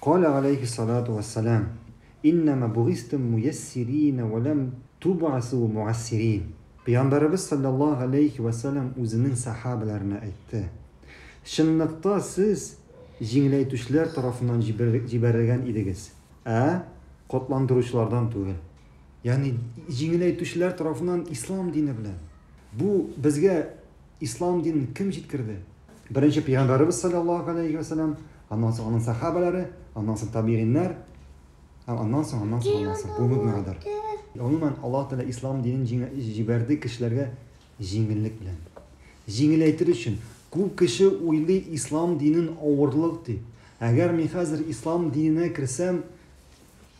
قال عليه الصلاة والسلام إنما بعثتم ميسرين ولم تبعثوا معسرين. Peygamberimiz sallallahu aleyhi ve sellem o'zining sahabalarına aytdi. Şınlıkta siz jinglaytuvchilar tarafından jiberilgan edingiz. Qotlandıruvchilardan tugul. Ya'ni jinglaytuvchilar tarafından islom dini bilan. Bu bizga islom dinini kim yetkirdi? Birinchi Peygamberimiz sallallahu aleyhi ve sellem, ondan so'ng uning sahabalari, ondan so'ng tabiinlar, ondan so'ng bu mu'minlar. Umuman Alloh taolo islom dinini jiberdi kishilarga jingillik bilan. Jingillaytirish uchun ko'p kishi o'ylaydi islom dinin og'irlik deb. Agar men hozir islom dinine kirsam,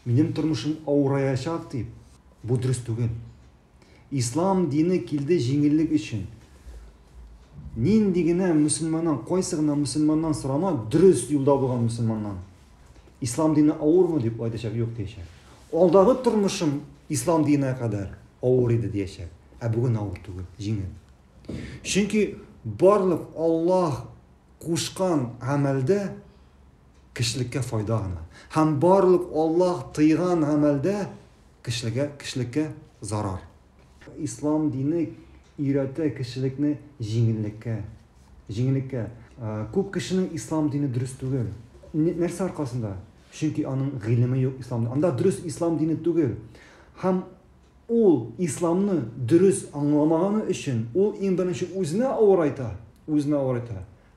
mening turmushim og'irayacak deb. Bu durust tugul. İslam dini keldi jingillik uchun. Nindigina musulmondan, qo'ysigina musulmondan so'rama, durust yo'lda bo'lgan musulmondan. İslam dini og'irmi deb aytishak, yo'q deyishak. Oldagi turmushim islom diniga qadar og'ir edi deyishak. Bugun og'ir tugul, jingil. Chunki barliq Alloh qo'shgan amalda kishilikka foyda qiladi. Ham barliq Alloh tiygan amalda kishilikka zarar. İslam dini irata kishilikni jingillikka. Ko'p kishining islom dini durust tugul. Narsa orqasida? Chunki uning ilmi yo'q islomda. Unda durust islom dini tugul. Ham u islomni durust anglamagani uchun u eng birinchi o'zini o'g'raydi.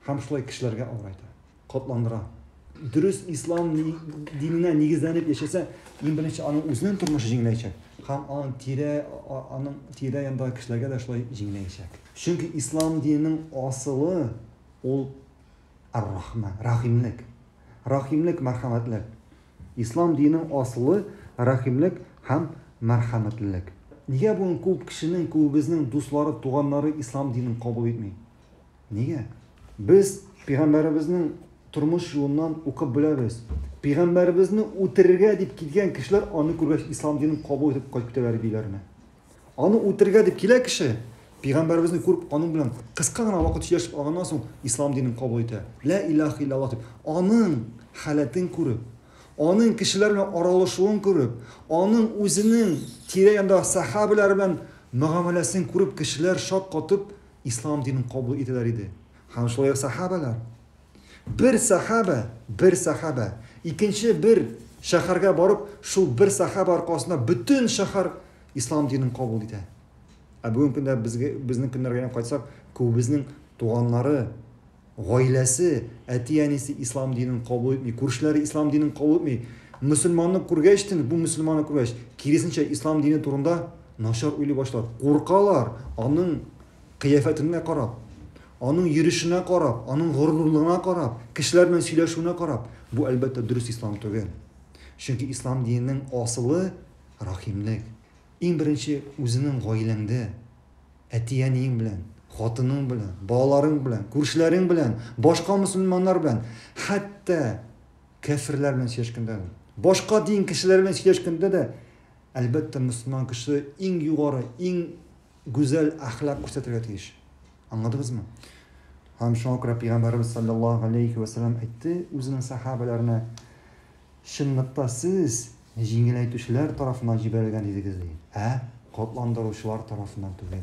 Ham shulay kishilarga o'g'raydi. Qotlandira. Durust islom dinine negizlanib yashasa, eng birinchi uning o'zining turmushi jinglaychak. Ham onun tira yanında kishilarga da shulay jinglaychak. Chunki islom dinining asli ol ar-rahma, rahimlik, marhamatlik. İslam dinining asli rahimlik ham marhamatlik. Nega bu ko'p kishining, bizning do'stlari, tug'anlari islom dinini qabul etmaydi? Nega? Biz payg'ambarimizning turmush yo'lidan o'qib bilamiz. Peygamberimizni o'tirga deb kelgan kishilar onu ko'rgach islom dinini qabul etib qo'yib ketaveradi deylarmi? Onu o'tirga deb kelgan kishi Peygamberimizni ko'rib, onun bilan qisqagina vaqt yashab olgandan so'ng islom dinini qabul etadi. La ilaha illalloh deb onun holatin ko'rib, onun kishilar bilan aralashuvini ko'rib, onun o'zining tira-yonda sahobalar bilan muomalasini ko'rib kishilar shok qotib islom dinini qabul etadilar edi. Ham shulay sahobalar. Bir sahaba ikkinchi bir shaharga borib, shu bir sahaba orqasida butun shahar islom dinini qabul etadi. Bugungi kunda bizning kunlarga ham qaytsak, ko'p bizning tug'anlari, oilasi, atiyanisi islom dinini qabul etmay, ko'rishlari islom dinini qabul etmay, musulmonni ko'rgachdan, bu musulmonni ko'rgach, kirisincha islom dini turunda nashar o'ylay boshlar. Qo'rqalar, uning qiyofatini qarab, onun yürüyüşüne qarab, onun g'ururlig'iga qarab, kishilar bilan suylashuvine qarab, bu albatta durust islom tugul. Chunki islom dinining asli rahimlik. Eng birinchi o'zining oilangda, atiyaning bilan, xotining bilan, bolalaring bilan, ko'rishlaring bilan, boshqa musulmonlar bilan, hatto kafirlar bilan suylashganda, boshqa din kishilar bilan suylashganda da albatta musulmon kishi eng yuqori, eng go'zal axloq ko'rsatishga tegish. Anladingizmi? Ham shunga ko'ra Peygamberimiz sallallohu aleyhi ve sellem aytdi o'zining sahabalarına, shunniqta siz jinglaytuvchilar tarafından jiberilgan edingiz deydi. Qotlandıruvchilar tarafından tugul.